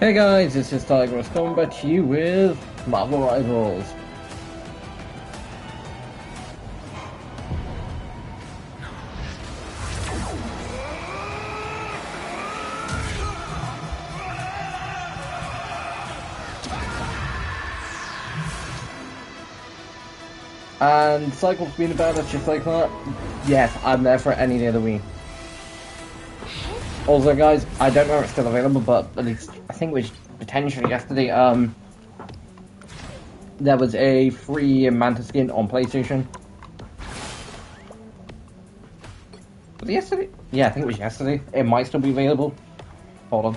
Hey guys, this is Tiger coming back to you with Marvel Rivals. And Cycle's been about it just like that. Yes, I'm there for any day of the week. Also guys, I don't know if it's still available, but at least I think it was potentially yesterday, there was a free Manta skin on PlayStation. Was it yesterday? Yeah, I think it was yesterday. It might still be available. Hold on.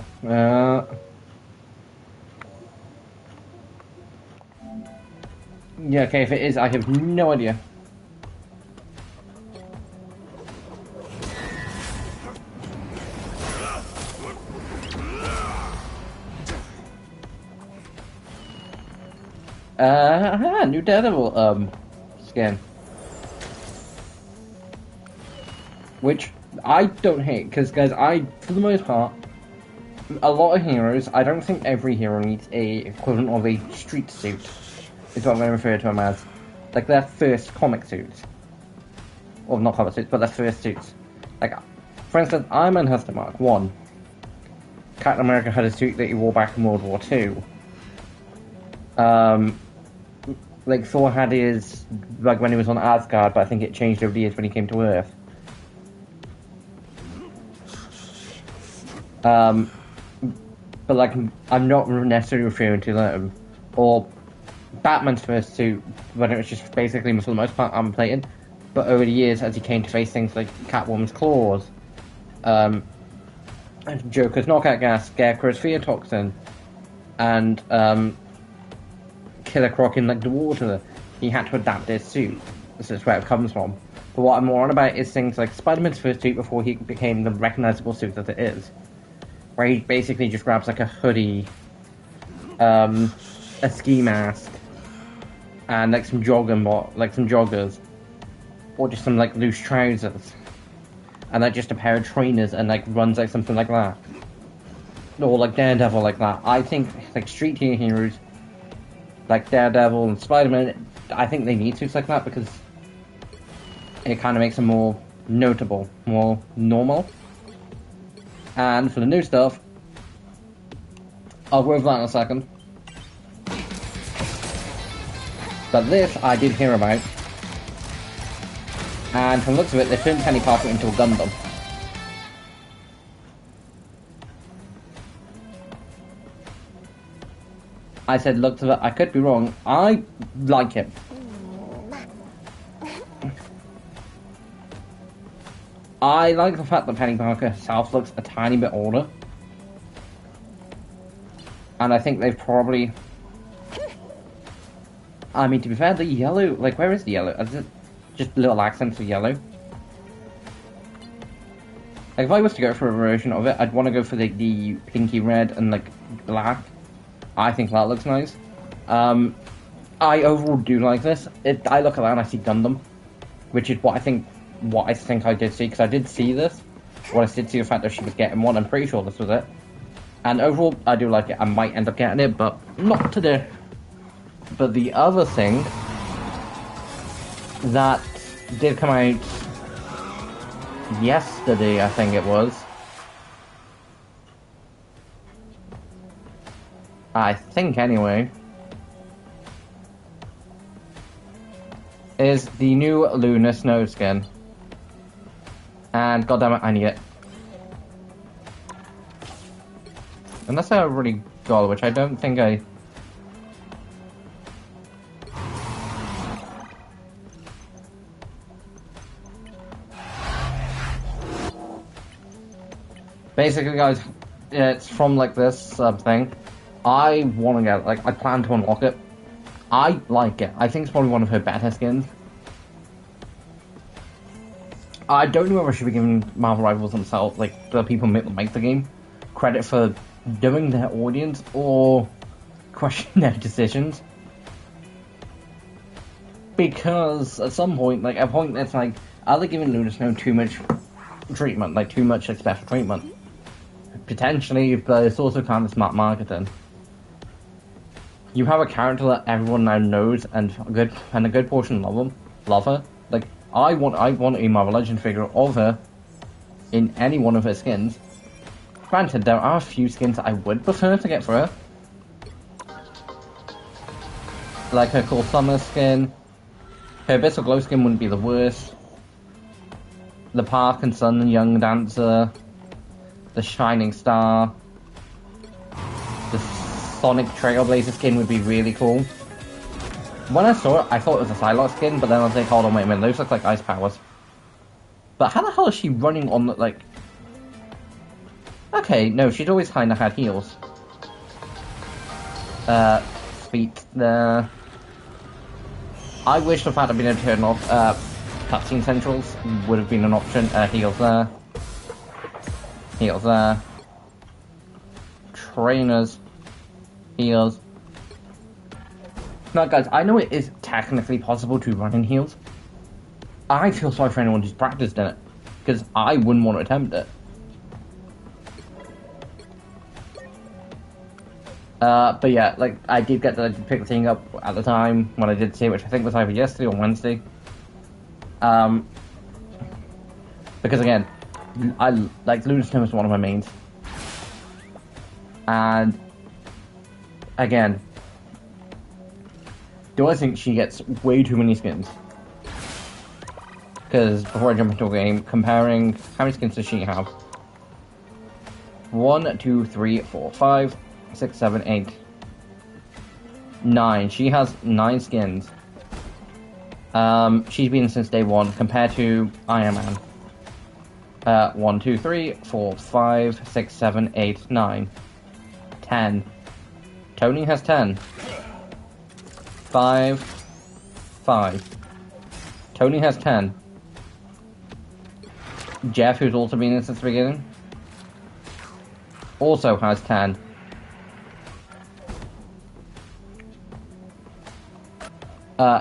Yeah, okay, if it is, I have no idea. New Daredevil, skin. Which I don't hate, because, guys, for the most part, a lot of heroes, I don't think every hero needs a equivalent of a street suit, is what I'm going to refer to them as. Like, their first comic suits. Well, not comic suits, but their first suits. Like, for instance, Iron Man has the Mark 1. Captain America had a suit that he wore back in World War II. Like, Thor had his, like, when he was on Asgard, but I think it changed over the years when he came to Earth. But, like, I'm not necessarily referring to them. Or Batman's first suit, when it was just basically, for the most part, armor plated. But over the years, as he came to face things like Catwoman's claws, Joker's knockout gas, Scarecrow's fear toxin, and, Killer Croc in like the water, he had to adapt his suit. This is where it comes from. But what I'm more on about is things like Spider-Man's first suit before he became the recognizable suit that it is. Where he basically just grabs like a hoodie, a ski mask, and like some joggers, or just some like loose trousers, and like just a pair of trainers, and like runs like something like that. Or like Daredevil like that. I think like street heroes like Daredevil and Spider-Man, I think they need suits like that because it kind of makes them more notable, more normal. And for the new stuff, I'll go over that in a second. But this I did hear about, and from the looks of it, they turned Penny Parker into a Gundam. I said, look to it. I could be wrong. I like him. I like the fact that Penny Parker herself looks a tiny bit older. And I think they've probably... I mean, to be fair, the yellow... Like, where is the yellow? Is it just little accents of yellow? Like, if I was to go for a version of it, I'd want to go for the pinky red and, like, black. I think that looks nice. I overall do like this. I look at that and I see Gundam, which is what I think I did see, because I did see this. Well, I did see the fact that she was getting one. I'm pretty sure this was it. And overall, I do like it. I might end up getting it, but not today. But the other thing that did come out yesterday, I think it was. I think, anyway, is the new Lunar Snow skin. And goddammit, I need it. Unless I already got it, which I don't think I... Basically, guys, it's from, like, this thing. I want to get it. Like, I plan to unlock it. I like it. I think it's probably one of her better skins. I don't know if I should be giving Marvel Rivals themselves, like, the people who make the game, credit for doing their audience or questioning their decisions. Because at some point, like, a point that's like, are they giving Lunar Snow too much treatment? Like, too much, like, special treatment? Potentially, but it's also kind of smart marketing. You have a character that everyone now knows and a good portion love her. Like I want a Marvel Legend figure of her in any one of her skins. Granted, there are a few skins I would prefer to get for her. Like her Cool Summer skin. Her Abyssal Glow skin wouldn't be the worst. The Park and Sun Young Dancer. The Shining Star. The Sonic Trailblazer skin would be really cool. When I saw it, I thought it was a Psylocke skin, but then I was like, hold on, wait a minute, those look like ice powers. But how the hell is she running on, like... Okay, no, she's always kinda had heels. Feet there. I wish the fact of being able to turn off, cutscene centrals would have been an option. Heels there. Heels there. Trainers. Heels. Now guys, I know it is technically possible to run in heels. I feel sorry for anyone who's practiced in it, because I wouldn't want to attempt it. But yeah, like, I did pick the thing up at the time when I did see it, which I think was either yesterday or Wednesday. Because again, Luna Snow is one of my mains. And, again, do I think she gets way too many skins? Because before I jump into a game, comparing how many skins does she have? 1, 2, 3, 4, 5, 6, 7, 8, 9. She has 9 skins. She's been since day 1 compared to Iron Man. 1, 2, 3, 4, 5, 6, 7, 8, 9, 10. Tony has 10. 5, 5. Tony has 10. Jeff, who's also been in since the beginning, also has 10.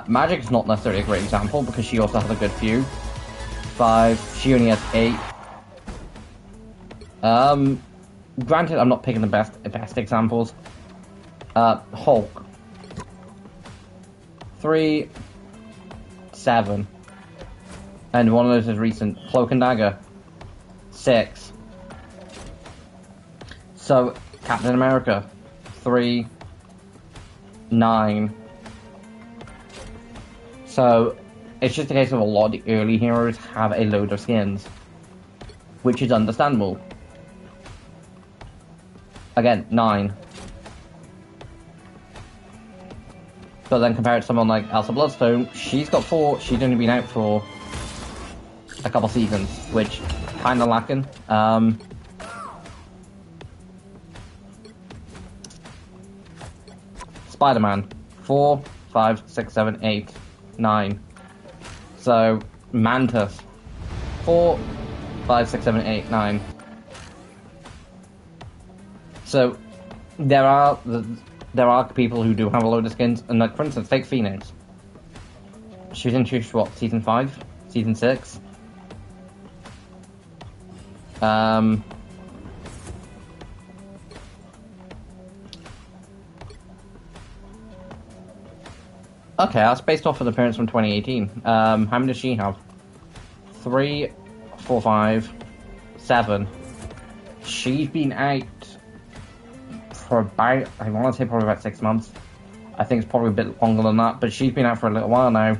Magic is not necessarily a great example because she also has a good few. 5. She only has 8. Granted, I'm not picking the best examples. Hulk. 3, 7. And one of those is recent. Cloak and Dagger. 6. So, Captain America. 3, 9. So, it's just a case of a lot of the early heroes have a load of skins. Which is understandable. Again, 9. But then compare it to someone like Elsa Bloodstone, she's got 4, she's only been out for a couple seasons, which kinda lacking. Spider-Man, 4, 5, 6, 7, 8, 9. So, Mantis, 4, 5, 6, 7, 8, 9. So, there are people who do have a load of skins, and like, for instance, take Phoenix. She was introduced, what, season 5? Season 6? Okay, that's based off of the appearance from 2018. How many does she have? 3, 4, 5, 7. She's been out for about, I want to say probably about 6 months. I think it's probably a bit longer than that, but she's been out for a little while now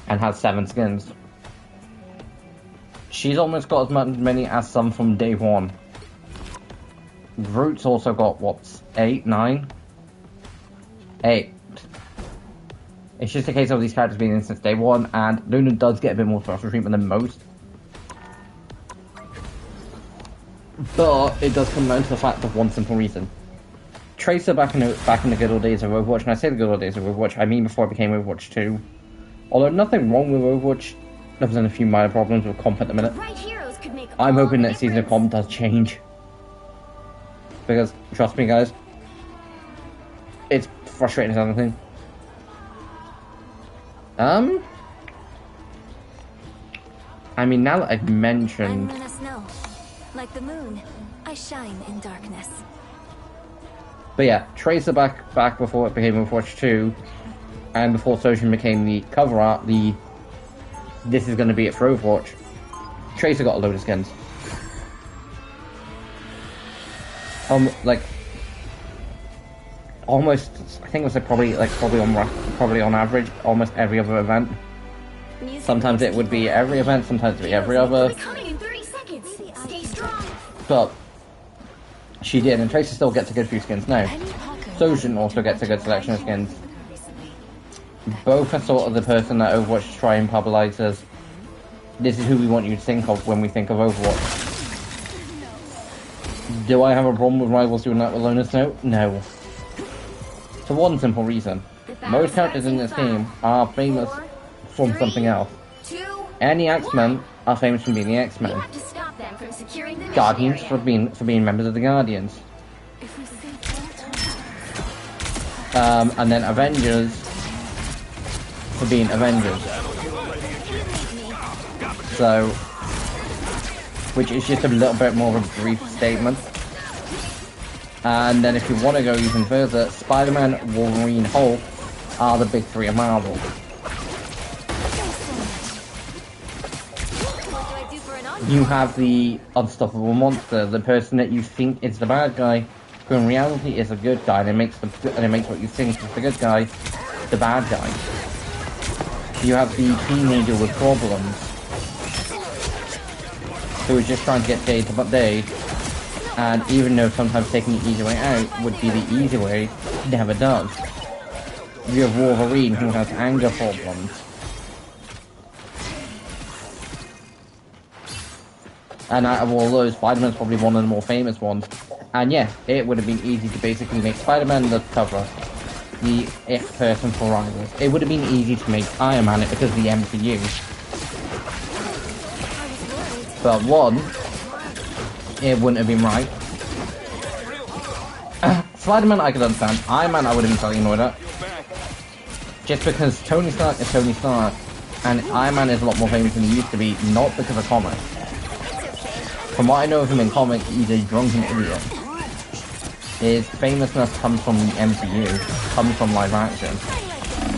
and has 7 skins. She's almost got as many as some from day 1. Groot's also got, what, 8, 9? 8. It's just a case of these characters being in since day 1, and Luna does get a bit more special treatment than most. But it does come down to the fact of one simple reason. Tracer back in the good old days of Overwatch, and I say the good old days of Overwatch, I mean before it became Overwatch 2. Although nothing wrong with Overwatch, there was a few minor problems with comp at the minute. I'm hoping next season of comp does change. Because, trust me guys, it's frustrating as anything. I mean, now that I've mentioned... I'm Luna Snow. Like the moon, I I shine in darkness. But yeah, Tracer back before it became Overwatch 2, and before Social became the cover art, this is going to be it for Overwatch. Tracer got a load of skins. Like almost, I think it was like probably on average, almost every other event. Sometimes it would be every event, sometimes it would be every other. But she did, and Tracer still gets a good few skins now. Sojin also gets a good selection of skins. Both are sort of the person that Overwatch try and publicize as, this is who we want you to think of when we think of Overwatch. Do I have a problem with Rivals doing that with Lona Snow? No. For one simple reason. Most characters in this game are famous from something else. Any X-Men are famous from being the X-Men. Guardians for being members of the Guardians. And then Avengers for being Avengers. So, which is just a little bit more of a brief statement. And then if you want to go even further, Spider-Man, Wolverine, Hulk are the big three of Marvel. You have the unstoppable monster, the person that you think is the bad guy, who in reality is a good guy, and it makes what you think is the good guy, the bad guy. You have the teenager with problems, who is just trying to get day to day, and even though sometimes taking the easy way out would be the easy way, never does. You have Wolverine, who has anger problems. And out of all those, Spider-Man's probably one of the more famous ones. And yeah, it would have been easy to basically make Spider-Man the cover, the it person for Rivals. It would have been easy to make Iron Man it because of the MCU. But one, it wouldn't have been right. Spider-Man I could understand. Iron Man I would have been slightly annoyed at. Just because Tony Stark is Tony Stark, and Iron Man is a lot more famous than he used to be, not because of comics. From what I know of him in comics, he's a drunken idiot. His famousness comes from the MCU, comes from live action.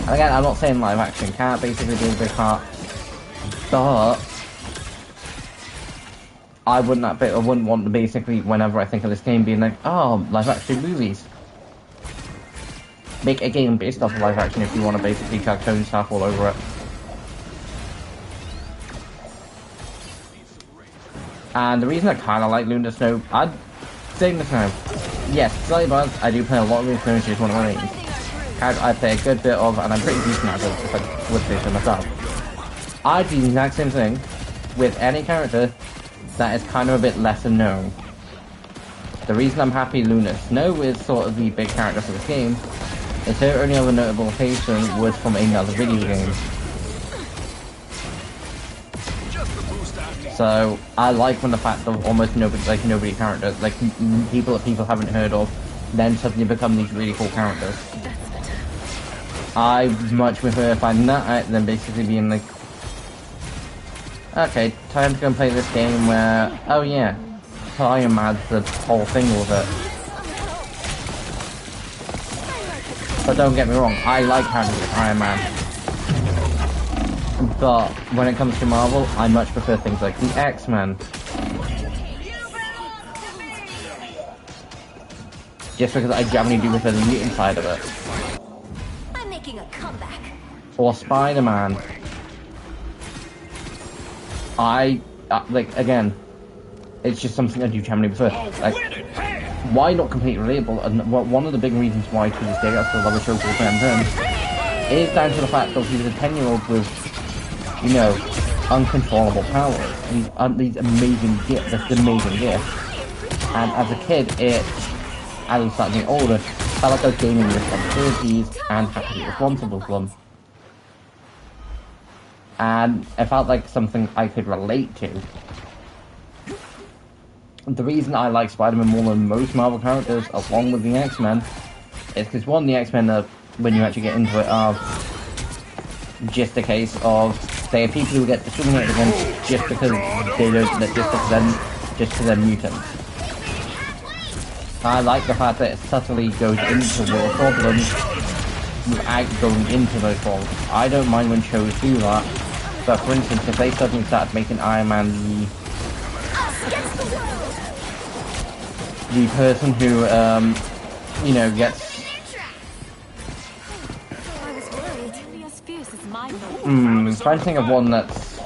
And again, I'm not saying live action can't basically be a big part, but I wouldn't want to basically, whenever I think of this game, being like, oh, live action movies. Make a game based off of live action if you want to basically chuck Tony Stark all over it. And the reason I kind of like Luna Snow, I'd say this now. Yes, slightly biased, I do play a lot of Luna Snow, she's one of my mains. I play a good bit of, and I'm pretty decent at it, if I would say so myself. I do the exact same thing with any character that is kind of a bit lesser known. The reason I'm happy Luna Snow is sort of the big character for this game is her only other notable location was from another video game. So I like when the fact of almost nobody characters, like people that people haven't heard of, then suddenly become these really cool characters. I much prefer finding that out than basically being like, okay, time to go and play this game where, oh yeah, Iron Man's the whole thing with it. But don't get me wrong, I like having Iron Man. But when it comes to Marvel, I much prefer things like the X-Men. Just because I generally do prefer the mutant side of it. I'm making a comeback. Or Spider-Man. Like, again, it's just something I do generally prefer. Like, why not completely relatable? And one of the big reasons why to this day I still love a show called Ben 10 is down to the fact that he was a 10-year-old with, you know, uncontrollable powers, and these amazing gifts, this amazing gift. And as a kid, as I started getting older, I felt like I was gaining responsibilities and had to be responsible for them. And it felt like something I could relate to. The reason I like Spider-Man more than most Marvel characters, along with the X-Men, is because one, the X-Men are, when you actually get into it, are just a case of they are people who get discriminated against just because they don't, just because they're mutants. I like the fact that it subtly goes into world problems without going into those problems. I don't mind when shows do that, but for instance, if they suddenly started making Iron Man the person who, you know, gets... I'm trying to think of one that's...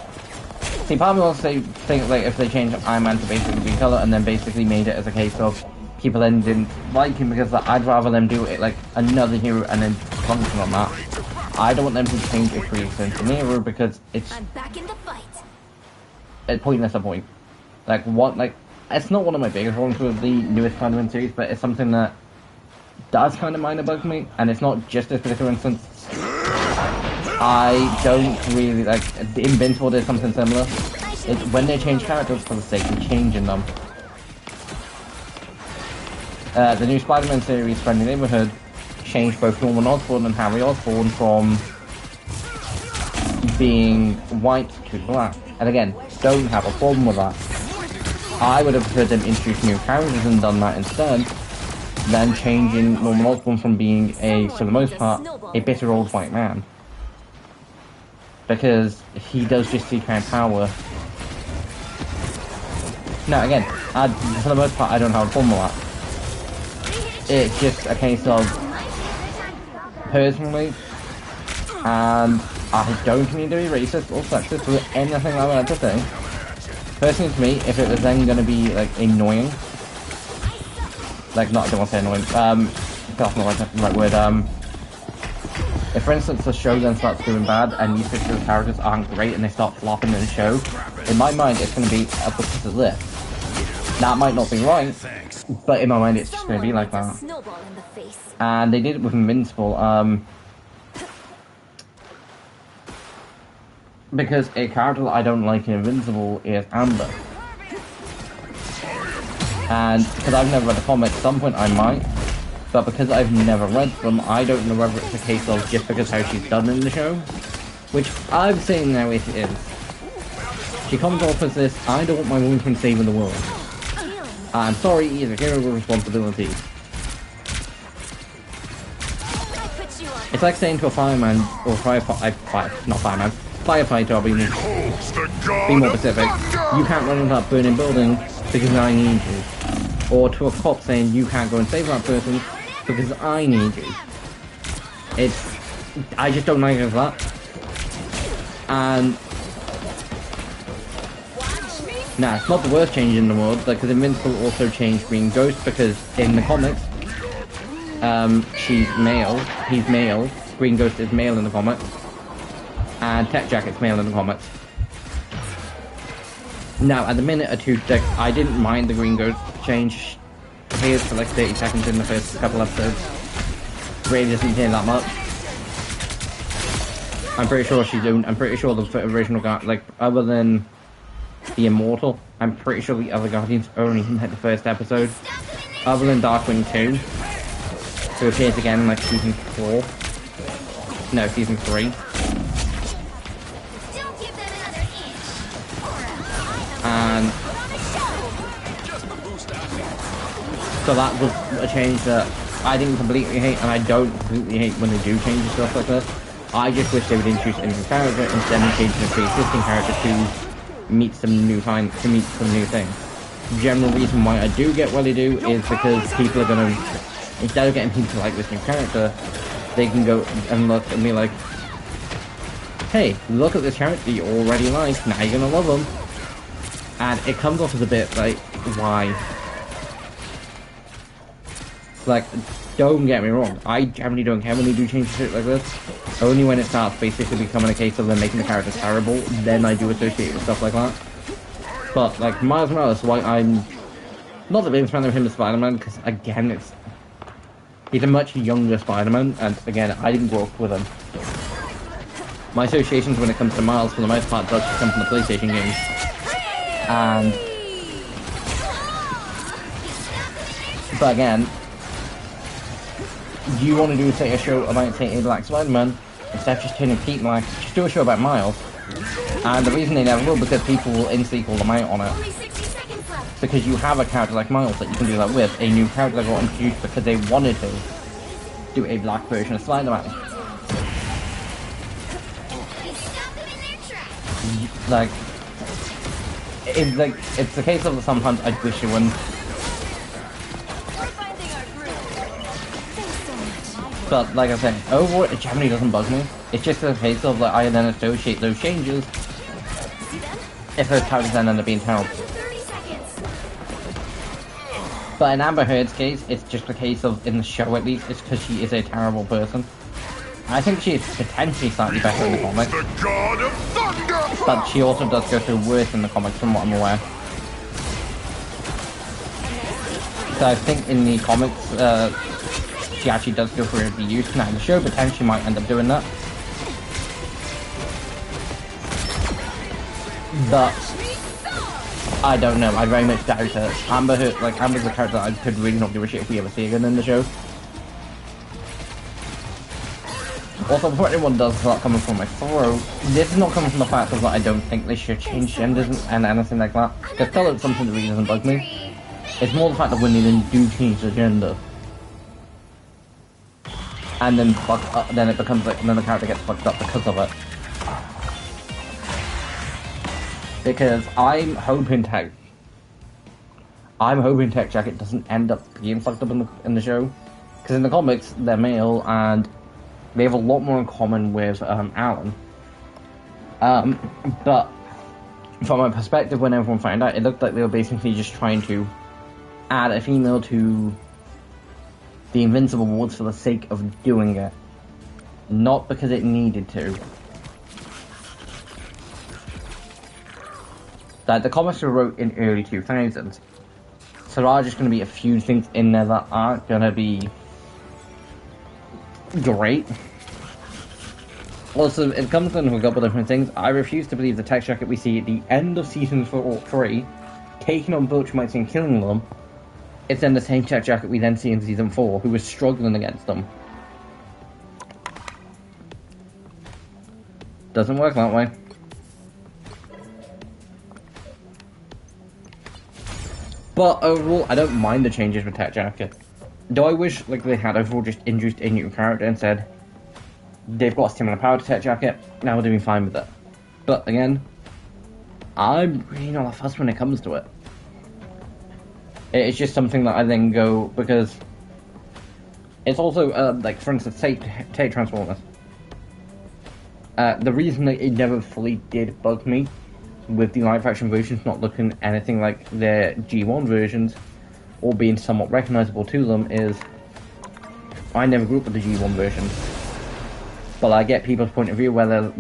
See, part of me wants to think, like, if they changed Iron Man to basically be color and then basically made it as a case of people then didn't like him, because like, I'd rather them do it like another hero and then function on that. I don't want them to change a pre-existing hero because it's... I'm back in the fight. It's pointless at point. Like, what, like... It's not one of my biggest problems with the newest Spider-Man series, but it's something that does kind of mind about me, and it's not just this particular instance. I don't really, like, Invincible did something similar. It's when they change characters for the sake of changing them. The new Spider-Man series, Friendly Neighborhood, changed both Norman Osborn and Harry Osborn from being white to black. And again, don't have a problem with that. I would have preferred them introduce new characters and done that instead, than changing Norman Osborn from being for the most part, a bitter old white man. Because he does just seek out power. Now again, for the most part I don't have a problem with that. It's just a case of, personally, and I don't mean to be racist or sexist or anything like that to say. Personally, to me, if it was then going to be, like, annoying, like, not, I don't want to say annoying, that's not the right word, if, for instance, the show then starts doing bad, and these particular characters aren't great, and they start flopping in the show, in my mind, it's going to be because of this. That might not be right, but in my mind, it's just going to be like that. And they did it with Invincible, because a character that I don't like in Invincible is Amber. And because I've never read the comics, at some point I might, but because I've never read them, I don't know whether it's a case of just because how she's done in the show, which I'm saying now it is. She comes off as this, I don't want my woman from saving the world. I'm sorry, he's a hero with responsibilities. It's like saying to a fireman, or firefighter, I'll be more specific, you can't run into that burning building because I need you. Or to a cop saying, you can't go and save that person because I need you. I just don't like it as that. And nah, it's not the worst change in the world, because Invincible also changed Green Ghost, because in the comics, she's male, he's male, Green Ghost is male in the comics, and Tech Jacket's male in the comics. Now, at the minute or two, like, I didn't mind the Green Ghost change. Here's for like 30 seconds in the first couple episodes. Really doesn't hear that much. I'm pretty sure the original guy, like, other than the Immortal, I'm pretty sure the other Guardians only in like the first episode. Other than Darkwing 2, who appears again in like season 4. No, season 3. And so that was a change that I didn't completely hate, and I don't completely hate when they do change stuff like this. I just wish they would introduce a new character instead of changing a pre-existing character to meet some new things. The general reason why I do get what they do is because people are gonna, instead of getting people to like this new character, they can go and look and be like, hey, look at this character you already like, now you're gonna love them. And it comes off as a bit like, why? Like, don't get me wrong, I generally don't care when they do change shit like this. Only when it starts basically becoming a case of them making the character terrible, then I do associate with stuff like that. But, like, Miles Morales, why I'm not the biggest fan of him as Spider-Man, because, again, he's a much younger Spider-Man, and, again, I didn't grow up with him. My associations when it comes to Miles, for the most part, does come from the PlayStation games. And but again, you want to do, say, a show about, say, a Black Spider-Man, instead of just turning Pete Black, just do a show about Miles. And the reason they never will, because people will instantly call them out on it. because you have a character like Miles that you can do that with, a new character that got introduced because they wanted to do a black version of Spider-Man. Like, it's the case of sometimes I wish it wouldn't. But like I said, overall, it generally doesn't bug me. It's just a case of like I then associate those changes if those characters then end up being terrible. But in Amber Heard's case, it's just a case of, in the show at least, it's because she is a terrible person. I think she is potentially slightly better in the comics, but she also does go through worse in the comics from what I'm aware. So I think in the comics, she actually does go through abuse. Now the show potentially might end up doing that. But I don't know, I very much doubt it. Amber's a character that I could really not give a shit if we ever see again in the show. Also, before anyone does start coming from my throat, this is not coming from the fact that I don't think they should change genders and anything like that. Because still it's something that really doesn't bug me. It's more the fact that when they then do change the gender, and then fuck up, then it becomes like, and then the character gets fucked up because of it. Because I'm hoping Tech Jacket doesn't end up being fucked up in the show. Because in the comics, they're male and they have a lot more in common with Alan. But from my perspective, when everyone found out, it looked like they were basically just trying to add a female to the Invincible Wars for the sake of doing it. Not because it needed to. Like, the comics were wrote in early 2000s, so there are just going to be a few things in there that aren't going to be great. Also, it comes down to a couple of different things. I refuse to believe the Tech Jacket we see at the end of Season 3, taking on Butch Mites and killing them, it's then the same Tech Jacket we then see in Season 4, who was struggling against them. Doesn't work that way. But overall, I don't mind the changes with Tech Jacket. Though I wish like they had overall just introduced a new character and said, they've got a similar power to Tech Jacket, now we're doing fine with it. But again, I'm really not that fussed when it comes to it. It's just something that I then go, because it's also, like for instance, take Transformers. The reason that it never fully did bug me with the live action versions not looking anything like their G1 versions, or being somewhat recognizable to them, is I never grew up with the G1 versions. But I get people's point of view, whether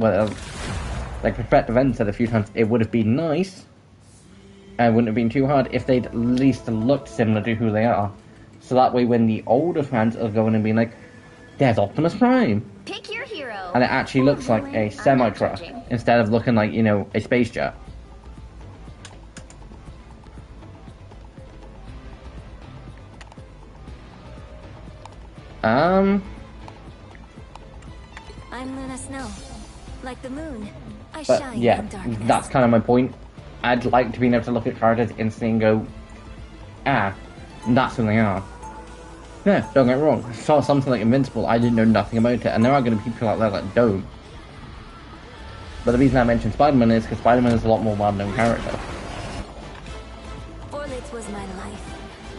like Perspective End said a few times, it would have been nice, and wouldn't have been too hard if they'd at least looked similar to who they are. So that way when the older fans are going and being like, there's Optimus Prime! Pick your hero. And it actually looks like a semi-truck, instead of looking like, you know, a space jet. I'm Luna Snow. Like the moon, I but shine yeah, in darkness. that's kind of my point. I'd like to be able to look at characters instantly and go, ah, that's who they are. Yeah, don't get me wrong, I saw something like Invincible, I didn't know nothing about it, and there are going to be people out there that don't. But the reason I mentioned Spider-Man is because Spider-Man is a lot more well-known character. Orlitz was my life.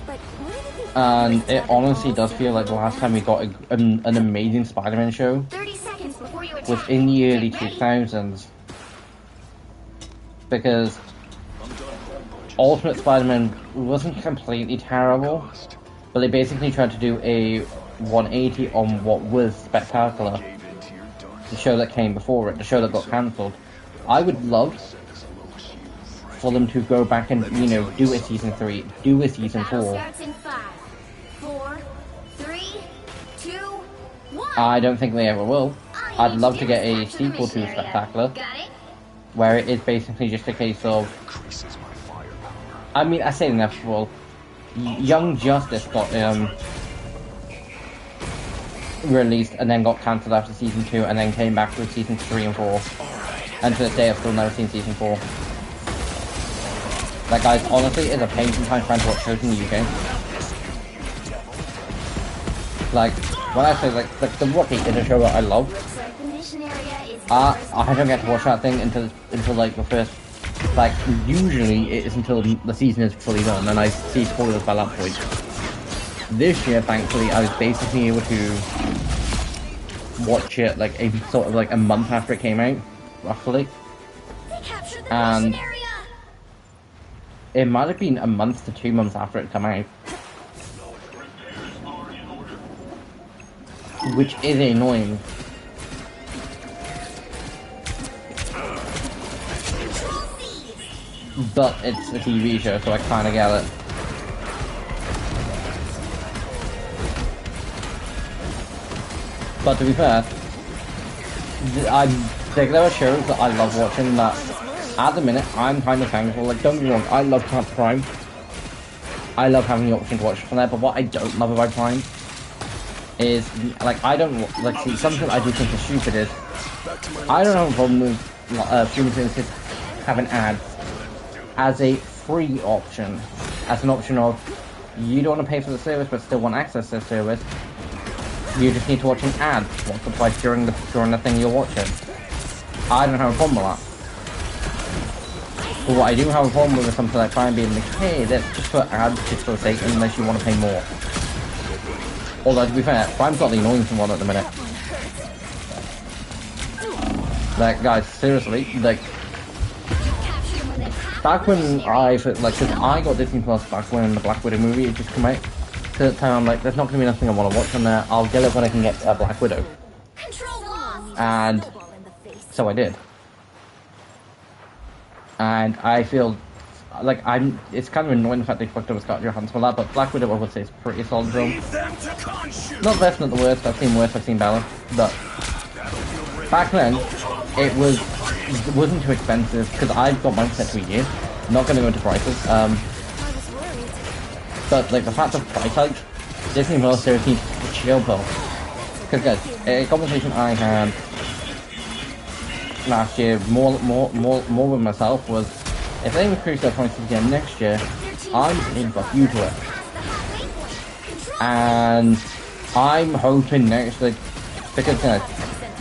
But what did you think? And it honestly does feel like the last time we got an amazing Spider-Man show 30 seconds before you attack. was in the early 2000s. Because Ultimate Spider-Man wasn't completely terrible, but they basically tried to do a 180 on what was Spectacular, the show that came before it, the show that got cancelled. I would love for them to go back and, you know, do a season 3, do a season 4. Starts in 5, 4, 3, 2, 1. I don't think they ever will. I'd love to get a sequel to Spectacular, Got it? where it is basically just a case of, I mean, I say inevitable. Young Justice got released and then got cancelled after season 2 and then came back for seasons 3 and 4. And to this day I've still never seen season 4. Like, guys, honestly, it's a pain sometimes trying to watch shows in the UK. Like, when I say, like The Rookie is a show that I love. I don't get to watch that thing until like, the first... Like, usually it is until the season is fully done, and I see spoilers by that point. This year, thankfully, I was basically able to watch it, like, a sort of, like, a month after it came out, roughly. And it might have been a month to 2 months after it came out. Which is annoying. But it's a TV show, so I kinda get it. But to be fair, there are shows that I love watching that, at the minute, I'm kind of thankful. Like, don't get me wrong, I love Prime. I love having the option to watch from there, but what I don't love about Prime is, like, I don't, like, see, something I do think is stupid is, I don't have a problem with streaming services having ads as a free option, as an option of, you don't want to pay for the service but still want access to the service, you just need to watch an ad once or twice during the thing you're watching. I don't have a problem with that. But what I do have a problem with is something like Prime being like, hey, let's just put ads just for the sake unless you want to pay more. Although, to be fair, Prime's not the annoying one at the minute. Like, guys, seriously, like, back when cause I got Disney Plus back when the Black Widow movie had just come out, so at the time I'm like, there's not going to be nothing I want to watch on there, I'll get it when I can get Black Widow. And so I did. And I feel like it's kind of annoying the fact they fucked up with Scarlett Johansson for that, but Black Widow I would say is pretty solid film. Not the best, not the worst, I've seen worse, I've seen better, but back then, it wasn't too expensive, because I've got mine set to a year. I'm not going to go into prices, but like the fact of price hike, Disney Plus seriously needs to chill pill. Because guys, a conversation I had last year, more with myself, was if they increase their prices again next year, I'm saying fuck you to it. And I'm hoping next, like, because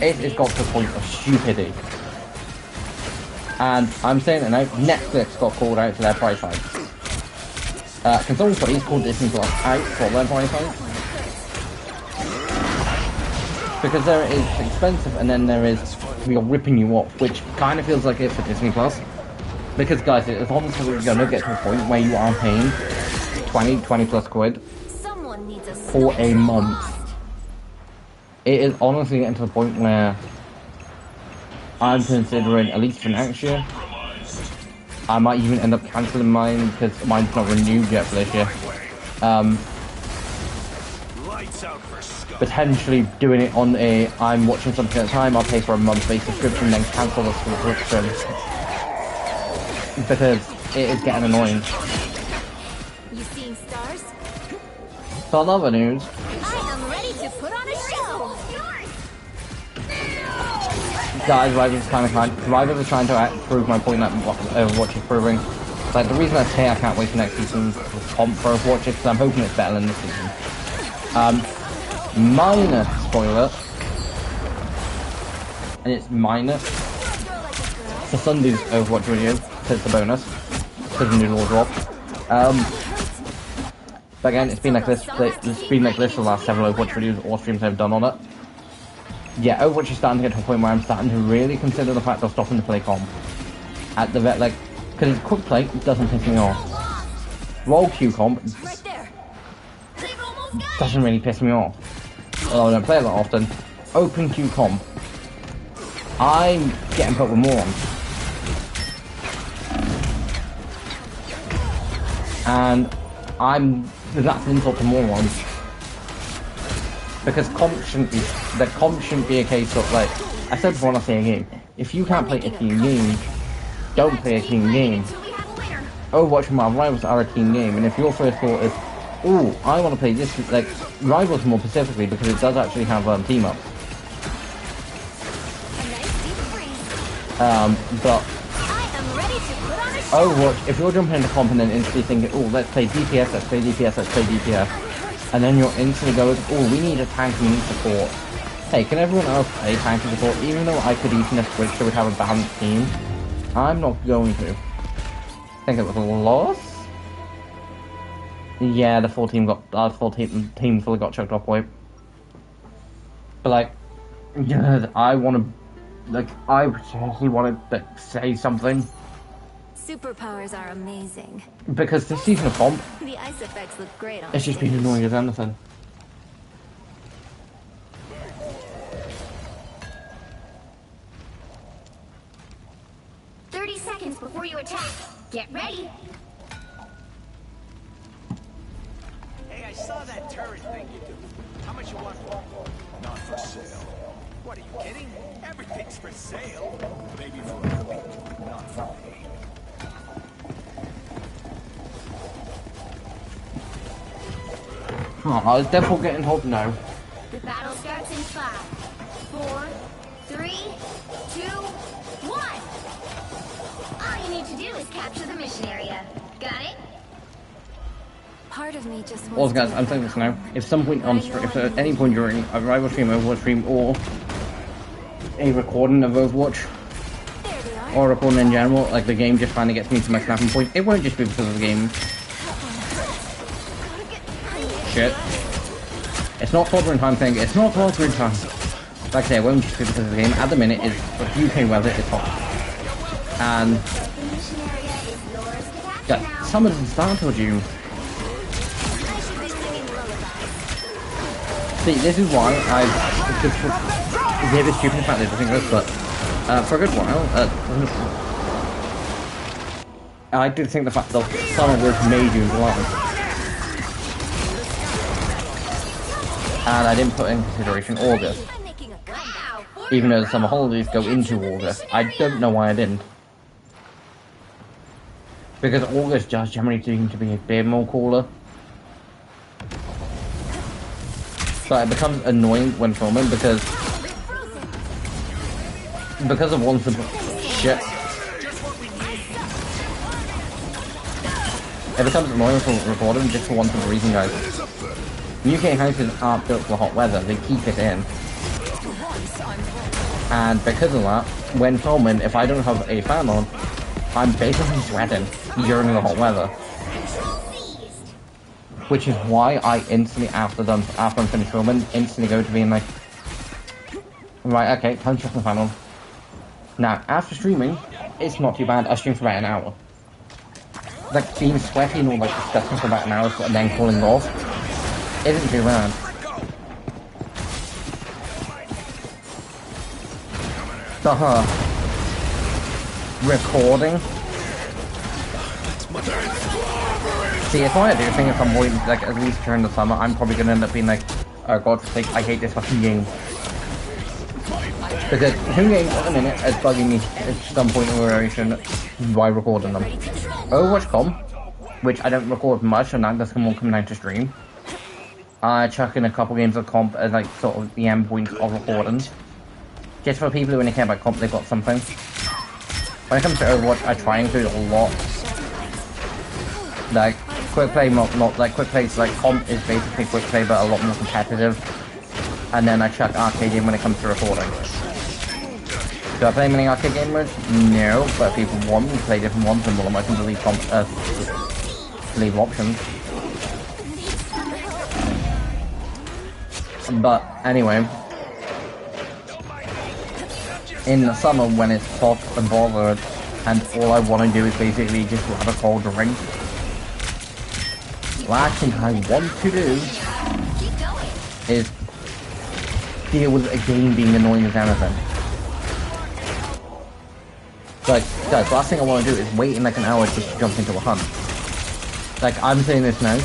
it's got to the point of stupidity. And I'm saying that now, Netflix got called out for their price hike. Can someone please call Disney Plus out for their price hike? Because there is expensive and then there is we are ripping you off, which kind of feels like it for Disney Plus. Because guys, it's honestly going to get to a point where you are paying 20 plus quid for a month. It is honestly getting to the point where I'm considering, at least for next year, I might even end up cancelling mine because mine's not renewed yet for this year. Potentially doing it on I'm watching something at a time, I'll pay for a month-based subscription, then cancel the subscription. Because it is getting annoying. You seeing stars? So in other news, I am ready to put on a show. guys, Rivals are trying to prove my point that Overwatch is proving. Like, the reason I say I can't wait for next season's comp for Overwatch is because I'm hoping it's better than this season. Minor spoiler, and it's minor. For Sunday's Overwatch video, because it's a bonus, because the new law dropped. But again, it's been like this. It's been like this for the last several Overwatch videos or streams I've done on it. Yeah, Overwatch is starting to get to a point where I'm starting to really consider the fact of stopping to play comp. At the like, because it's quick play, it doesn't piss me off. Roll Q comp doesn't really piss me off. Although I don't play it that often. Open Q comp, I'm getting put with morons. And that's an insult to morons. Because comp shouldn't be a case of, like, I said before when I say a game, if you can't play a team game, don't play a team game. Overwatch and my Rivals are a team game, and if your first thought is, ooh, I want to play this, like, Rivals more specifically, because it does actually have team-ups. But am ready to put on a show. Overwatch, if you're jumping into comp and then instantly thinking, oh, let's play DPS, let's play DPS, let's play DPS, and then you're instantly going, oh, we need a tank, we need support. Hey, can everyone else play tank and support? Even though I could even switch so we'd have a balanced team, I'm not going to. I think it was a loss? Yeah, the full team fully got chucked off wipe. But like, yeah, I seriously wanted to say something. Superpowers are amazing. Because this season of comp, The ice effects look great on it's just been annoying as anything. Seconds before you attack. Get ready. Hey, I saw that turret thing you do. How much you want for it? Not for sale. What, are you kidding? Everything's for sale. Maybe for a week, not for me. Oh, I was definitely getting told no. The battle starts in 5, 4, 3, 2, 1. All you need to do is capture the mission area. Got it? Part of me just Also, guys, I'm saying this now. If some point on stream, if at any point during a rival stream, Overwatch stream, or a recording of Overwatch, or recording in general, like the game just finally gets me to my snapping point, it won't just be because of the game. Shit. It's not faltering time thing, it's not faltering time. Like I say, it won't just be because of the game. At the minute, it's UK weather, it's hot. And yeah, summer doesn't start until June. See, this is why it's a bit stupid the fact that I think this, but for a good while, I did think the fact that summer was May, June, July. And I didn't put in consideration August. Even though the summer holidays go into August. I don't know why I didn't. Because August does generally seem to be a bit more cooler. So it becomes annoying when filming because of one simple shit. It becomes annoying for recording just for one simple reason, guys. UK houses aren't built for hot weather, they keep it in. And because of that, when filming, if I don't have a fan on, I'm basically sweating during the hot weather. Which is why I instantly, after I'm finished filming, instantly go to being like, right, okay, time to chuck the fan on. Now, after streaming, it's not too bad. I stream for about an hour. Like, being sweaty and all like disgusting for about an hour and then cooling off isn't too bad. Recording. See, if I do think if I'm waiting, like, at least during the summer, I'm probably gonna end up being like, oh god, I hate this fucking game. Because 2 games at the minute is bugging me at some point in the duration by recording them. Overwatch comp, which I don't record much, and that does come down to stream. I chuck in a couple games of comp as like sort of the end point of recordings. Just for people who only care about comp, they've got something. When it comes to Overwatch, I try and include a lot. Like, quick play, not like quick play, like comp is basically quick play but a lot more competitive. And then I chuck arcade in when it comes to recording. Do I play many arcade game modes? No, but if people want me to play different ones, then well, I can delete leave options. But anyway, in the summer when it's hot and bothered, and all I want to do is basically just have a cold drink, the last thing I want to do is deal with a game being annoying as anything. Like, guys, the last thing I want to do is wait in like an hour just to jump into a hunt. Like, I'm saying this now.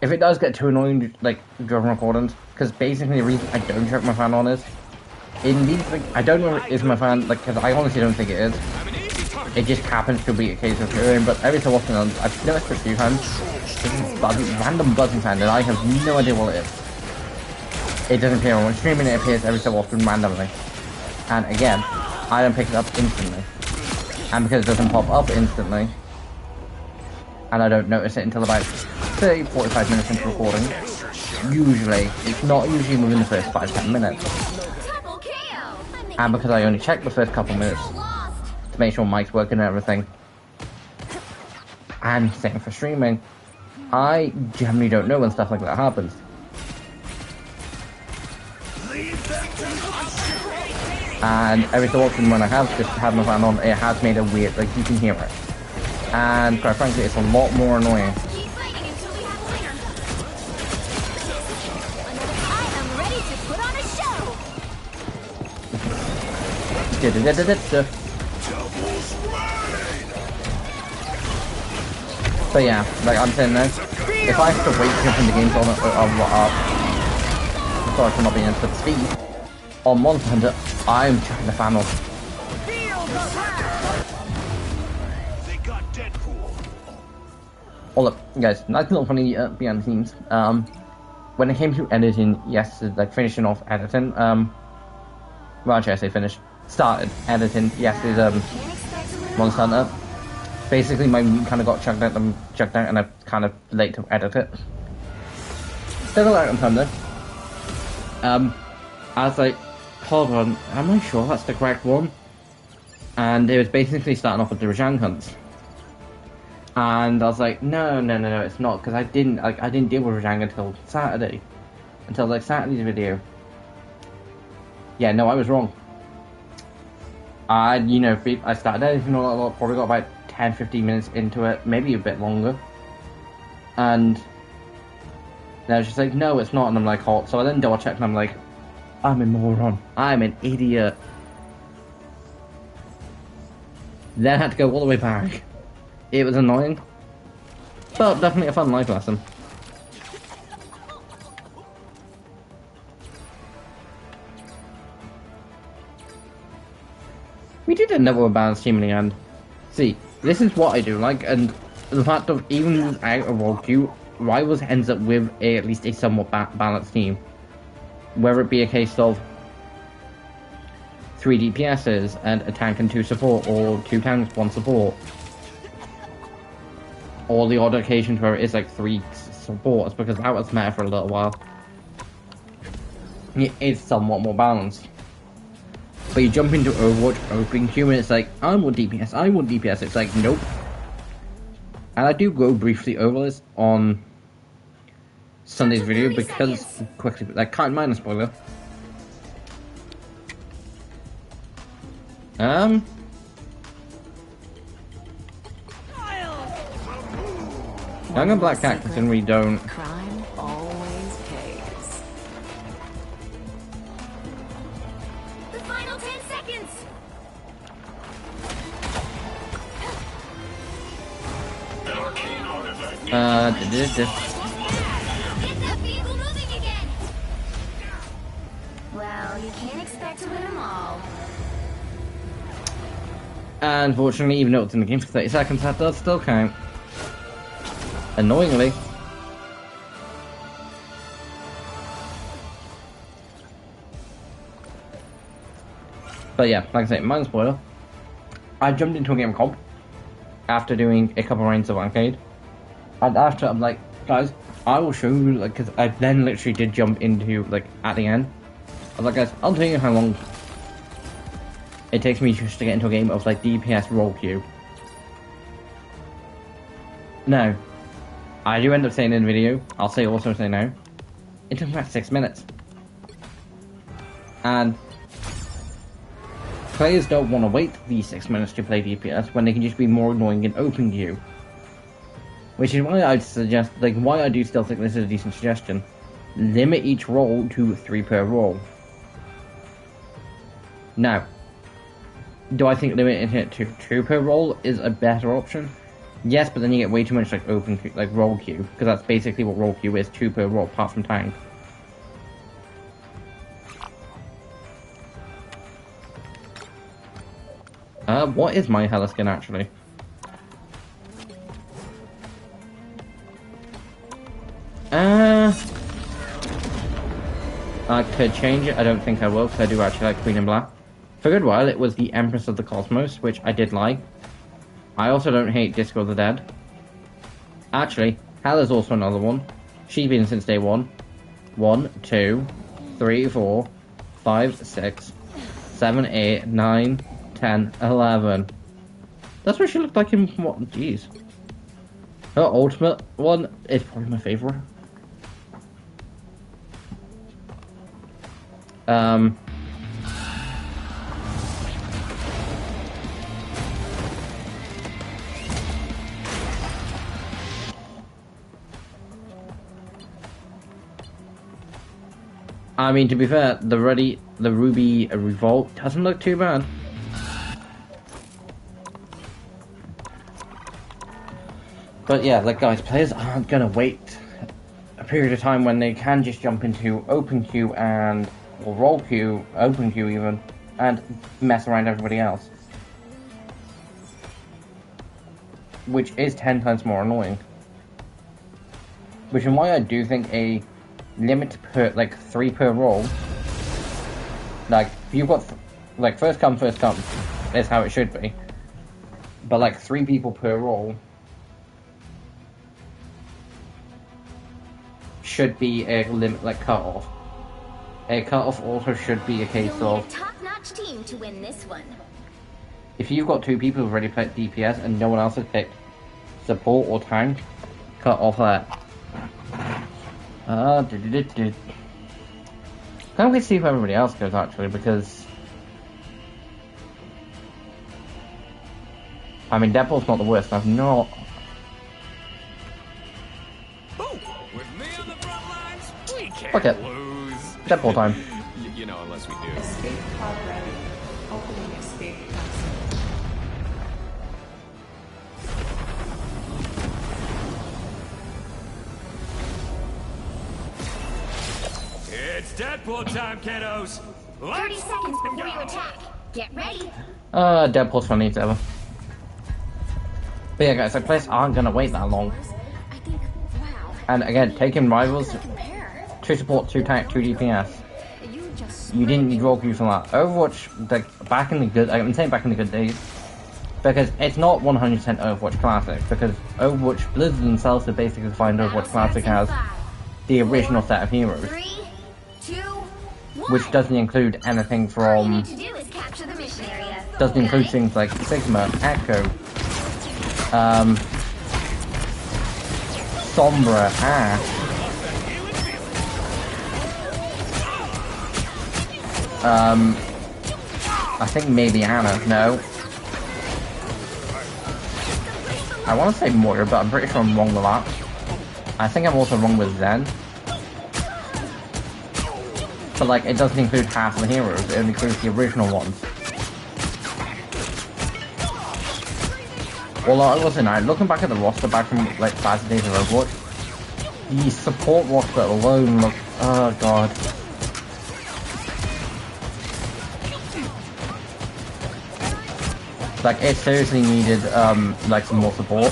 If it does get too annoying, like, during recordings, because basically the reason I don't check my fan on is, in these, like, I don't know if it's my fan, like, because I honestly don't think it is. It just happens to be a case of hearing, but every so often, I've noticed a few times, this buzzing, random buzzing sound, and I have no idea what it is. It doesn't appear when streaming, it appears every so often randomly. And again, I don't pick it up instantly. And because it doesn't pop up instantly, and I don't notice it until about 30, 45 minutes into recording, usually, it's not usually within the first 5-10 minutes. Double KO. And because I only check the first couple minutes to make sure mic's working and everything, and same for streaming, I generally don't know when stuff like that happens. And every so often when I have just had my fan on, it has made a weird, like, you can hear it. And quite frankly, it's a lot more annoying. Keep fighting until we have a winner. I am ready to put on a show. But yeah, like I'm saying now, if I have to wait to open the games on sorry for not being able to speed, on Monster Hunter, I'm chucking the fan off. They got Deadpool. Oh look, guys, nice little funny behind the scenes. When it came to editing, yes, like finishing off editing, well actually I say finished, started editing, yes, is Monster Hunter. Basically my week kind of got chucked out and I'm kind of late to edit it. Still out on Thunder. I was like, hold on, am I sure that's the correct one? And it was basically starting off with the Rajang hunts. And I was like, no, it's not, because I didn't deal with Rajang until Saturday. Until like Saturday's video. Yeah, no, I was wrong. I started editing a lot, probably got about 10-15 minutes into it, maybe a bit longer. And then I was just like, no, it's not, and I'm like, halt. So I then double checked and I'm like, I'm a moron. I'm an idiot. Then I had to go all the way back. It was annoying, but definitely a fun life lesson. We did end up with a balanced team in the end. See, this is what I do like, and the fact of even without a World Q, Rivals ends up with at least a somewhat balanced team. Whether it be a case of 3 DPSs and a tank and 2 support, or 2 tanks, 1 support. Or the odd occasions where it is like 3 supports, because that was meta for a little while. It is somewhat more balanced. But you jump into Overwatch, opening queue, and it's like, I want DPS, It's like, nope. And I do go briefly over this on Sunday's video, because, quickly, like, can't mind a spoiler. Young and Black Cactus, and we don't. Crime always pays. The final 10 seconds. Get that vehicle moving again. Well, you can't expect to win them all. Unfortunately, even though it's in the game for 30 seconds, that does still count. Annoyingly. But yeah, like I say, minor spoiler. I jumped into a game comp after doing a couple rounds of arcade. And after, I'm like, guys, I will show you, like, because I then literally did jump into, like, at the end. I was like, guys, I'll tell you how long it takes me just to get into a game of, like, DPS roll queue. Now, I do end up saying in the video, I'll also say now, it took about 6 minutes. And players don't want to wait these 6 minutes to play DPS when they can just be more annoying in open queue. Which is why I'd suggest, like, why I do still think this is a decent suggestion. Limit each roll to 3 per roll. Now, do I think limiting it to 2 per roll is a better option? Yes, but then you get way too much, like, open queue, like, roll queue, because that's basically what roll queue is, 2 per roll, apart from tank. What is my Hela skin, actually? I could change it. I don't think I will, because I do actually like Queen and Black. For a good while, it was the Empress of the Cosmos, which I did like. I also don't hate Disco of the Dead. Actually, Hell is also another one. She's been since day one. 1, 2, 3, 4, 5, 6, 7, 8, 9, 10, 11. That's what she looked like in what? Jeez. Her ultimate one is probably my favorite. I mean, to be fair, the Ruby Revolt doesn't look too bad. But yeah, like guys, players aren't gonna wait a period of time when they can just jump into open queue or roll queue, open queue even, and mess around everybody else. Which is 10 times more annoying. Which is why I do think a limit per, like 3 per roll, like, if you've got, like, first come, is how it should be. But like 3 people per roll should be a limit, like, cut-off. A cut-off also should be a case You'll need of, a top-notch team to win this one. if you've got 2 people who've already picked DPS and no one else has picked support or tank, cut off that. Can't wait to see who everybody else goes, actually, because I mean, Deadpool's not the worst. I've not. With me on the front lines, we can't Fuck it. lose. Deadpool time. You know, unless we do. Escape pod ready. Opening escape capsule. It's Deadpool time, kiddos. 30 seconds before you attack. Get ready. Deadpool's funny as ever. But yeah, guys, like, players aren't gonna wait that long. I think, wow. And again, taking rivals, Compare. 2 support, 2 tank, 2 DPS. You just You didn't need roll queue for that. Overwatch, like, back in the good, I'm saying back in the good days, because it's not 100% Overwatch Classic, because Overwatch, Blizzard themselves have basically defined Overwatch Classic as the original set of heroes, 3, 2, 1. which doesn't include anything All you from, need to do is capture the mission area. doesn't include Got it? things like Sigma, Echo, Sombra, Ash, I think maybe Anna, no. I want to say Moira, but I'm pretty sure I'm wrong with that. I think I'm also wrong with Zen. But like, it doesn't include half of the heroes, it only includes the original ones. Well, listen, looking back at the roster back from like past days of Overwatch, the support roster alone looked, oh god. Like, it seriously needed, like, some more support.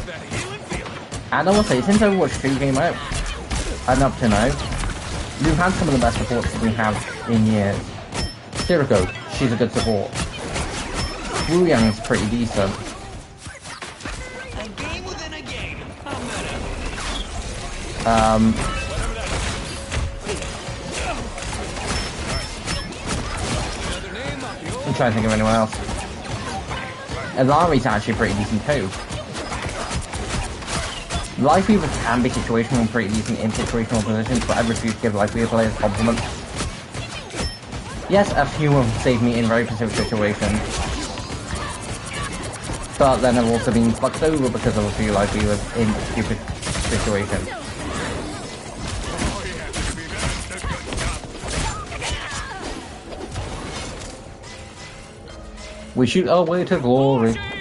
And I will say, since Overwatch 2 came out, and up to now, we've had some of the best supports that we have in years. Kiriko, she's a good support. Wu Yang's pretty decent. A game within a game. How meta. I'm trying to think of anyone else. Ilari's actually pretty decent too. Life Weaver can be situational and pretty decent in situational positions, but I refuse to give Life Weaver players compliments. Yes, a few have saved me in very specific situations, but then I've also been fucked over because of a few Life Weavers in stupid situations. We shoot our way to glory. Go get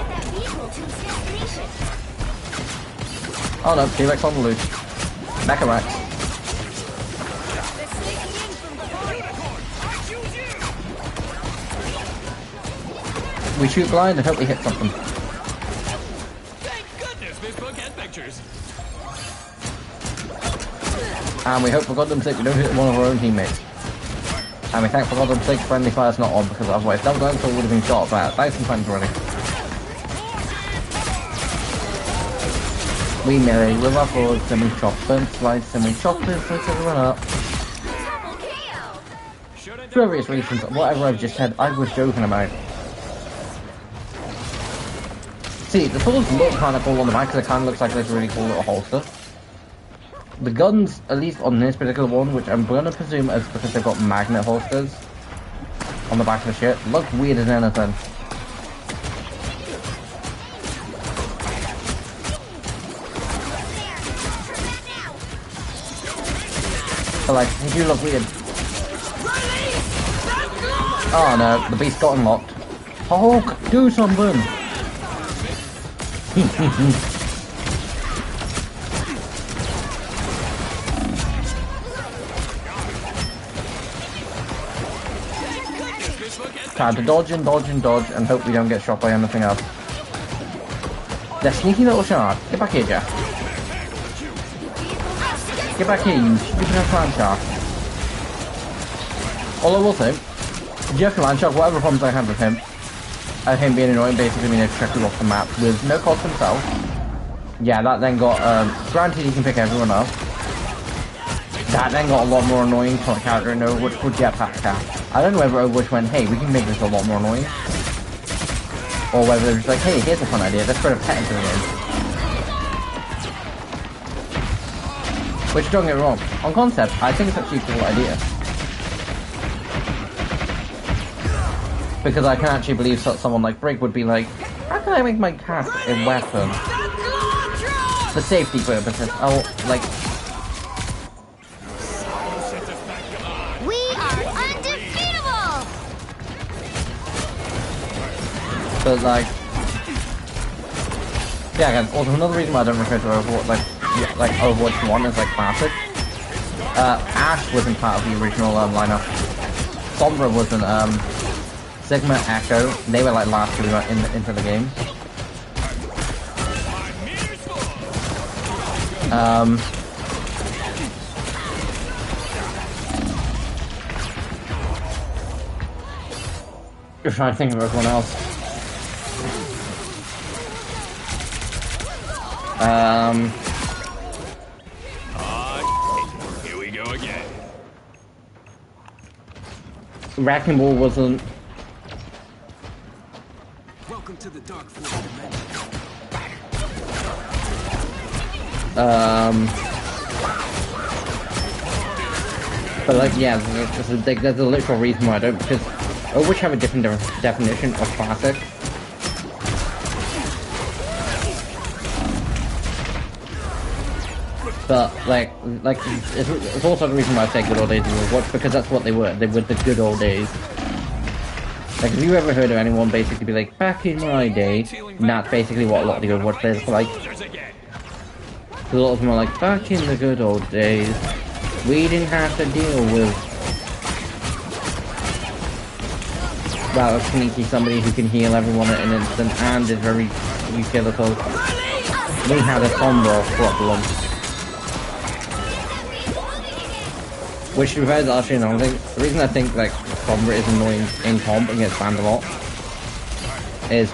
that vehicle to its destination. Oh no, T-Rex on the loose. Mecha Rex. We shoot blind and hope we hit something. Thank goodness this book has pictures. And we hope for God's sake we don't hit one of our own teammates. I mean, thank God I'm sick, friendly fire's not on, because otherwise that would have been shot about 1,000 times already. We melee with our forwards, and we chop and slice, and we chop and slice everyone up. Double KO. For various reasons, whatever I've just said, I was joking about. See, the swords look kind of cool on the back, because it kind of looks like this really cool little holster. The guns, at least on this particular one, which I'm going to presume is because they've got magnet holsters on the back of the shit, look weird as anything. But like, they do look weird. Oh no, the beast got unlocked. Hulk, do something! Time to dodge and dodge and dodge and hope we don't get shot by anything else. That sneaky little shark. Get back here, Jeff. Get back here, you stupid ass land shark. All I will say, Jeff Landshark, whatever problems I had with him being annoying, basically being able to check you off the map with no cost himself. Yeah, that then got, granted he can pick everyone up. That then got a lot more annoying for a character in Overwatch called Jetpack Cat. I don't know whether Overwatch went, hey, we can make this a lot more annoying. Or whether they're just like, hey, here's a fun idea, let's put a pet into the game. Which, don't get me wrong, on concept, I think it's actually a cool idea. Because I can actually believe someone like Brig would be like, how can I make my cat a weapon? For safety purposes. Oh, like... We are undefeatable! But like... Yeah, again, also another reason why I don't refer to Overwatch, like Overwatch 1 is like classic. Ashe wasn't part of the original lineup. Sombra wasn't, Sigma, Echo, they were like last two into the game. Just trying to think of everyone else. Here we go again. Wrecking Ball wasn't. Welcome to the Dark Force dimension. But like, yeah, there's a literal reason why I don't, because Overwatch have a different definition of classic. But like it's also the reason why I say good old days of Overwatch, because that's what they were. They were the good old days. Like, have you ever heard of anyone basically be like, back in my day? And that's basically what a lot of the Overwatch players are like. A lot of them are like, back in the good old days, we didn't have to deal with, well, a sneaky somebody who can heal everyone at an instant and is very utilitarian. We had a Sombra problem. Which, to be fair, is actually another thing. The reason I think, like, Sombra is annoying in comp and gets banned a lot is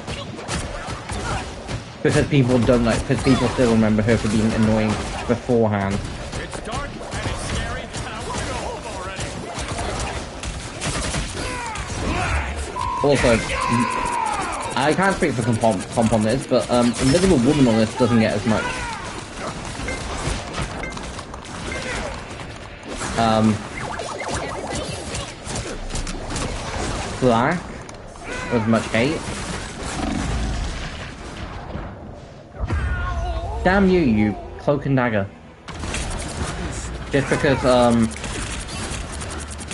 because people don't like, because people still remember her for being annoying beforehand. It's dark and it's scary, and I want to go home already. Also, I can't speak for comp on this, but Invisible Woman on this doesn't get as much. Black as much hate. Damn you, you cloak and dagger. Just because,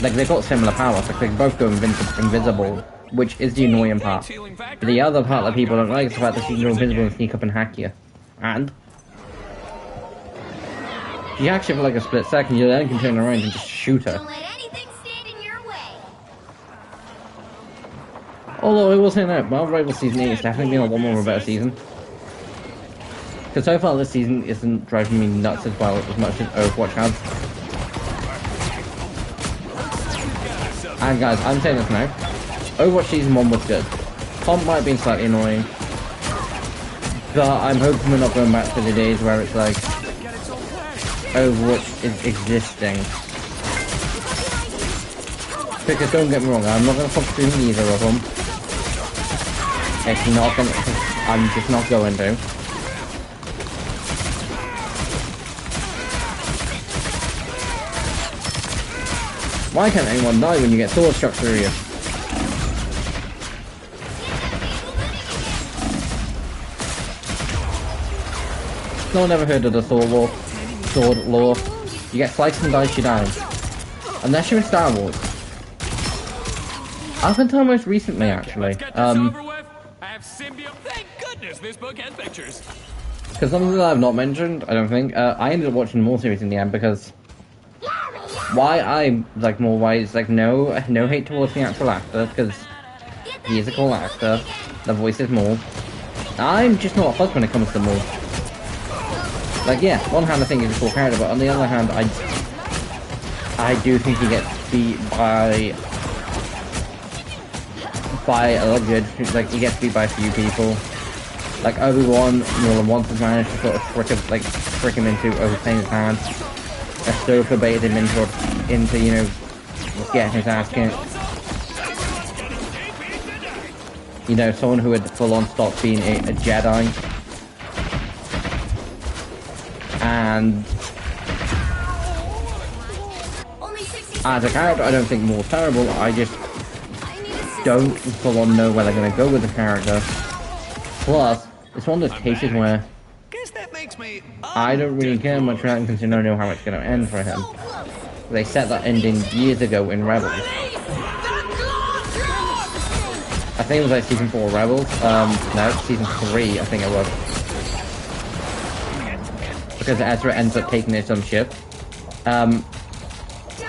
like, they've got similar powers, like, they both go invisible, which is the annoying part. But the other part that people don't like is the fact that she can go invisible and sneak up and hack you. And you actually, for like a split second, you then can turn around and just shoot her. Don't let anything stand in your way. Although I will say that, Marvel Rivals Season 8 has definitely been a lot more of a better season. Because so far this season isn't driving me nuts as well as much as Overwatch has. And guys, I'm saying this now. Overwatch Season 1 was good. Comp might have been slightly annoying. But I'm hoping we're not going back to the days where it's like Overwatch is existing. Because don't get me wrong, I'm not going to fuck through either of them. It's not going to... I'm just not going to. Why can't anyone die when you get sword struck through you? No one ever heard of the sword law. You get sliced and diced, you die. Unless you're in Star Wars. Up until most recently, actually. I have symbiote. Thank goodness this book has pictures. Because something that I've not mentioned, I don't think. I ended up watching more series in the end because why I like more wise, like no hate towards the actual actor because he is a cool actor. The voice is more. I'm just not a fuss when it comes to more. Like, yeah, on one hand I think he's a cool character, but on the other hand, I do think he gets beat by a lot of good, like, he gets beat by a few people. Like, Obi-Wan, more than once has managed to sort of trick him into overplaying his hand. Ahsoka baited him into, you know, getting his ass kicked. You know, someone who had full-on stopped being a Jedi. And as a character, I don't think more terrible. I just don't full-on know where they're going to go with the character. Plus, it's one of those cases where I don't really care much about him because I don't know how it's going to end for him. They set that ending years ago in Rebels. I think it was like season 4 Rebels. No, season 3 I think it was. Because Ezra ends up taking his own ship.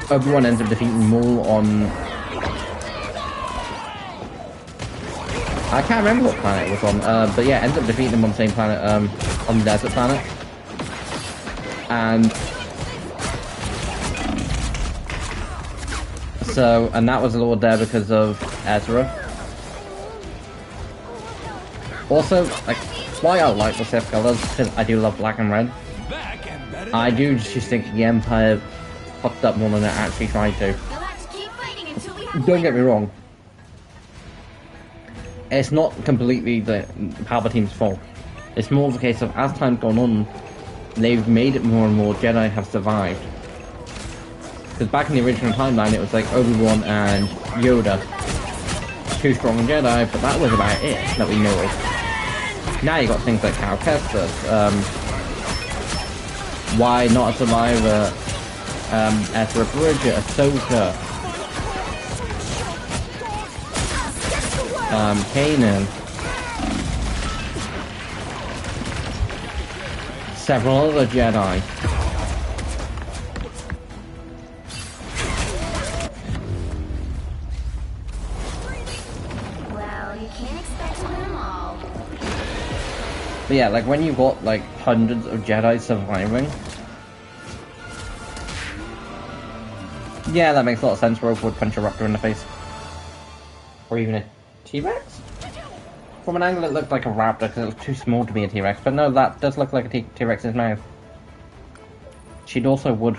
Obi-Wan ends up defeating Maul on... I can't remember what planet it was on, but yeah, ends up defeating him on the same planet, on the desert planet. And... so, and that was a little there because of Ezra. Also, like, why I like the Sith colors, because I do love black and red. I do just think the Empire fucked up more than it actually tried to. Don't get me wrong. It's not completely the Palpatine's fault. It's more of a case of, as time's gone on, they've made it more and more Jedi have survived. Because back in the original timeline, it was like Obi-Wan and Yoda. 2 strong Jedi, but that was about it that we know of. Now you got things like Cal Kestis, why not a survivor, Ezra Bridger, Ahsoka, Kanan, several other Jedi. Well, you can't expect to win them all. But yeah, like when you've got like hundreds of Jedi surviving, yeah, that makes a lot of sense. Rogue would punch a raptor in the face. Or even a T-Rex? From an angle it looked like a raptor because it was too small to be a T-Rex, but no, that does look like a T-Rex's mouth. She'd also would.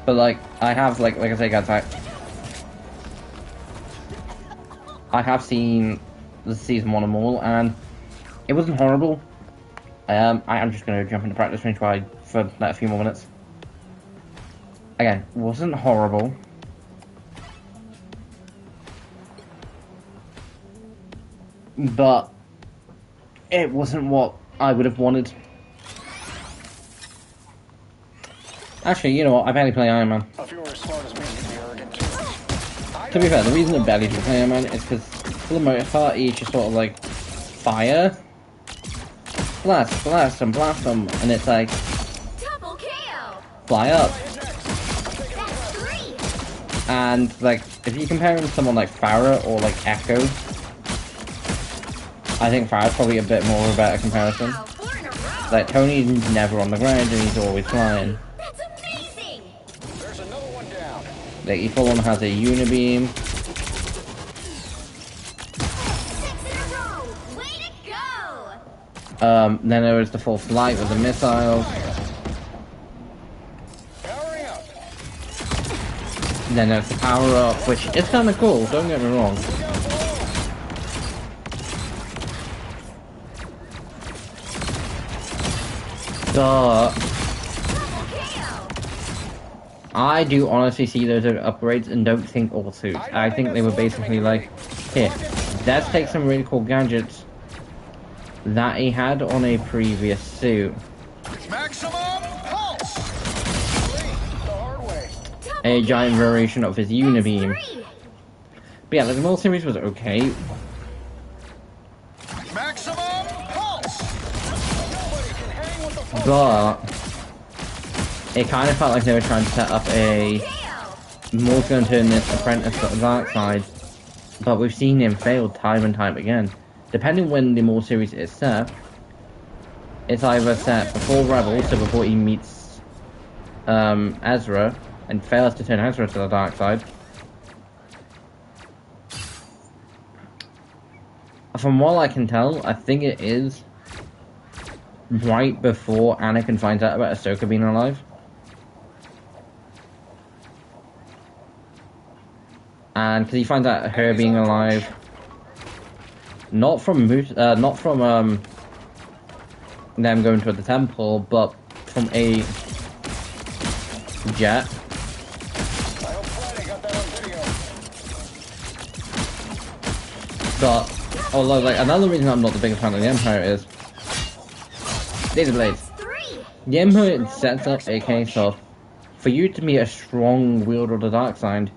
But like, I have like I say guys, I have seen the season 1 of Maul and it wasn't horrible. I am just gonna jump into practice and try for like, a few more minutes. Again, wasn't horrible. But it wasn't what I would have wanted. Actually, you know what? I barely play Iron Man. To be fair, the reason I barely do play Iron Man is because for the most part, he's just sort of like fire, blast, blast, and blast them, and it's like Double KO. fly up. That's 3. And, like, if you compare him to someone like Farah or, like, Echo, I think Farah's probably a bit more of a better comparison. Wow, 4 in a row. Like, Tony's never on the ground and he's always flying. That's amazing. There's another one down. Like, he full on has a Unibeam. 6 in a row. Way to go. Then there was the full flight with the missiles. Powering up. Then there's the power up, which is kind of cool, don't get me wrong. But Double KO. I do honestly see those as upgrades and don't think all suits. I think they were basically like, here, let's take some really cool gadgets that he had on a previous suit. Maximum pulse. The hard way. A giant variation of his Unibeam. 3. But yeah, the World Series was okay. Maximum pulse. Nobody can hang with the pulse. But it kind of felt like they were trying to set up a KO. Moore's going to turn this apprentice to the dark side, but we've seen him fail time and time again. Depending when the Moore series is set, it's either set before Rebels, so before he meets Ezra, and fails to turn Ezra to the dark side. From what I can tell, I think it is right before Anakin finds out about Ahsoka being alive. And because he finds out her being alive, not from them going to the temple, but from a jet. I hope Friday got that on video. But although, like, another reason I'm not the biggest fan of the Empire is Laser Blades. 3. The Empire sets up a case of, for you to be a strong wielder of the dark side,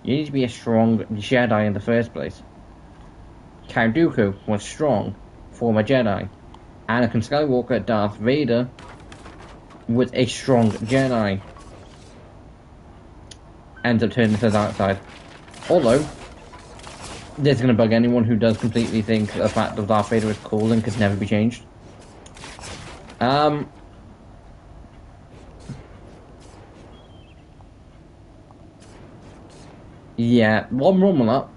you need to be a strong Jedi in the first place. Count Dooku was strong, former Jedi. Anakin Skywalker, Darth Vader, was a strong Jedi. Ends up turning to the dark side. Although, this is going to bug anyone who does completely think the fact that Darth Vader is cool and could never be changed. Yeah, one wrong with that.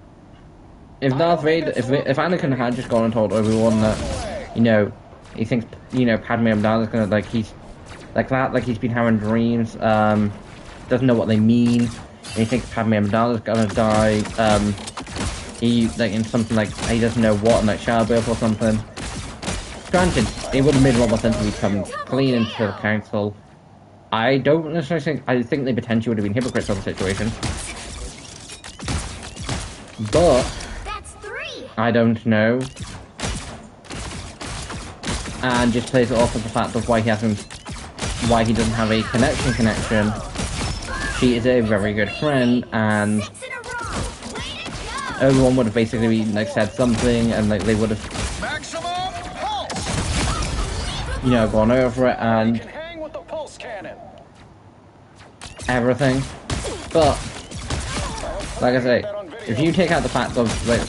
If Darth Vader, if Anakin had just gone and told Obi-Wan that, you know, he thinks, you know, Padme Amidala's gonna, like, he's, like that, like he's been having dreams, doesn't know what they mean, and he thinks Padme Amidala's gonna die, he, like, in something like, he doesn't know what, like, childbirth or something. Granted, it would have made a lot more sense if he'd come clean into the council. I don't necessarily think, I think they potentially would have been hypocrites of the situation. But That's 3. I don't know. And just plays it off of the fact of why he doesn't have a connection. She is a very good friend, and 6 in a row. Way to go. everyone would have basically, like, said something, and, like, they would have, Maximum pulse. you know, gone over it and Can hang with the pulse cannon. everything. But like I say, if you take out the fact of, like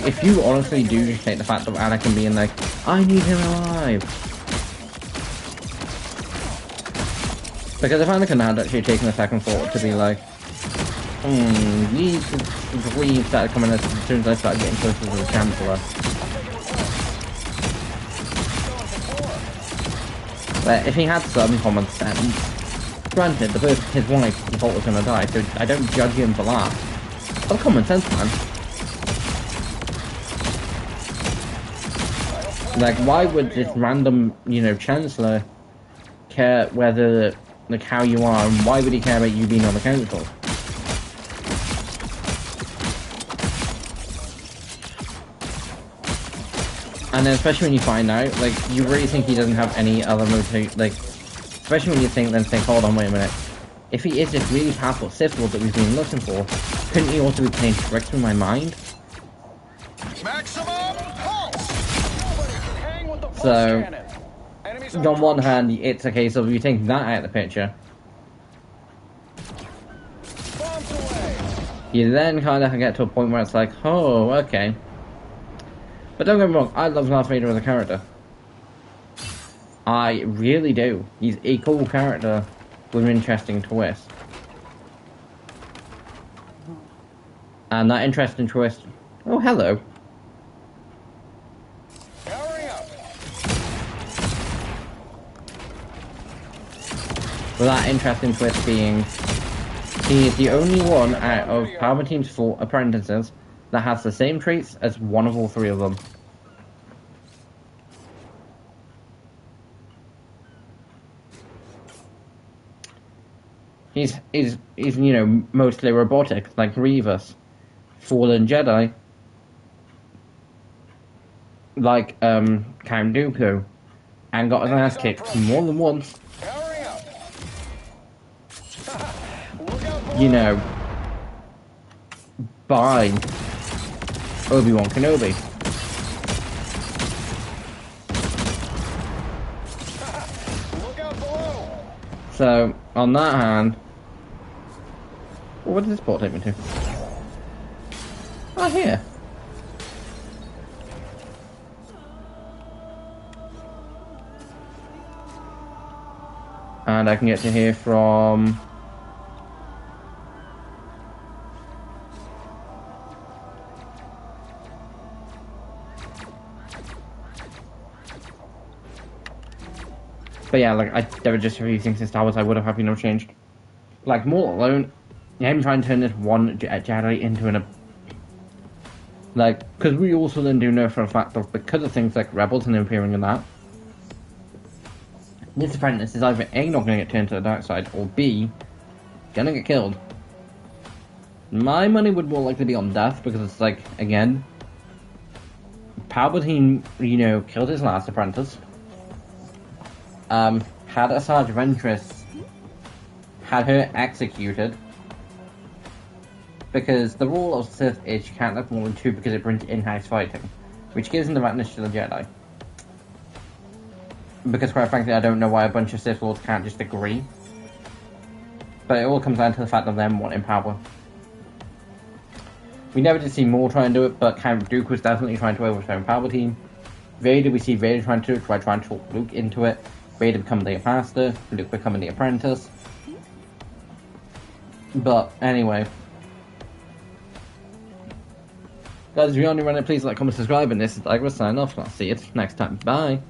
if you honestly do just take the fact of Anakin being like, I need him alive. Because if Anakin had actually taken a second thought to be like, these dreams started coming as soon as I started getting closer to the Chancellor. But if he had some common sense, granted, the person, his wife, the Bolt was gonna die, so I don't judge him for that. But common sense, man. Like, why would this random, you know, Chancellor care whether, like, how you are, and why would he care about you being on the council? And then especially when you find out, like, you really think he doesn't have any other motive, like, especially when you think, hold on, wait a minute. If he is this really powerful Sith Lord that we've been looking for, couldn't he also be playing tricks with my mind? Maximum pulse. Nobody can hang with the pulse So, cannon. Enemies on one hand, it's a case of you take that out of the picture. Bombs away. You then kind of get to a point where it's like, oh, okay. But don't get me wrong, I love Darth Vader as a character. I really do. He's a cool character with an interesting twist. And that interesting twist... Oh, hello. Hurry up! With that interesting twist being... He is the only one out of Palpatine's 4 apprentices that has the same traits as one of all 3 of them. He's you know, mostly robotic, like Grievous. Fallen Jedi, like Count Dooku, and got his ass kicked more than once. Hurry up! Look out below. You know, by Obi-Wan Kenobi. Look out below. So, on that hand, what does this port take me to? Oh, here. And I can get to here from... But yeah, like, there were just a few things in Star Wars I would have happy no changed. Like, Maul alone, him trying to turn this one Jedi into an... Like, because we also then do know for a fact that because of things like Rebels and Imperium and that, this apprentice is either A, not going to get turned to the dark side, or B, gonna get killed. My money would more likely be on death, because it's like, again, Palpatine, you know, killed his last apprentice, had Asajj Ventress, had her executed, because the rule of Sith is you can't have more than 2 because it brings in-house fighting, which gives them the advantage to the Jedi. Because quite frankly, I don't know why a bunch of Sith Lords can't just agree. But it all comes down to the fact of them wanting power. We never did see Maul try and do it, but Count Dooku was definitely trying to overthrow Palpatine. Vader, we see Vader trying to do it, trying to talk Luke into it. Vader becoming the master, Luke becoming the apprentice. But anyway. Guys, if you're on your running, please like, comment, subscribe, and this is Tigris signing off, and I'll see you next time. Bye!